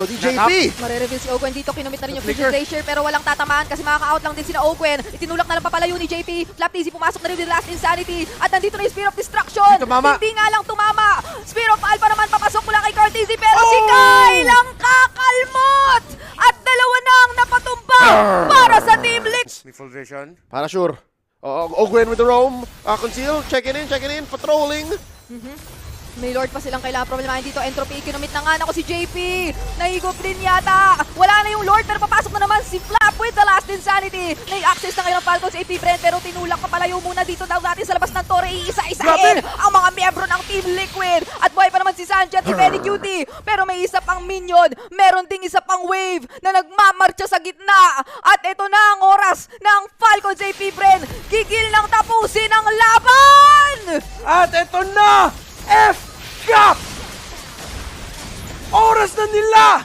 DJP! Mare-reveal si Ogwen dito, kinumit na rin yung Fusion Glacier pero walang tatamaan kasi makaka-out lang din sina Ogwen. Itinulak na lang papalayo ni JP. Flap TZ pumasok na rin with Last Insanity. At nandito na yung Spear of Destruction. Hindi nga lang tumama. Spear of Alpha naman papasok mula kay Cartezi pero si Kai lang kakalmot! At dalawa na ang napatumbang para sa Team Liquid. Full vision. Para sure. Ogwen with the roam. Conceal. Checking in. Patrolling. May Lord pa silang kailangan problemahin dito. Entropy, kinumit na nga ako si JP. Nahigop din yata. Wala na yung Lord pero papasok na naman si Flap with the Last Insanity. Nai-access na kayo ng Falcons AP Brent pero tinulak papalayo muna dito daw natin sa labas ng Torre. Iisa-isahin ang mga miyembro ng Team Liquid. At buhay pa naman si Sanji at si Penny Cutie. Pero may isa pang minion. Meron ding isa pang wave na nagmamarcha sa gitna. At ito na ang oras ng Falcons AP Brent. Gigil nang tapusin ang laban! At ito na! F-Cup! Oras na nila!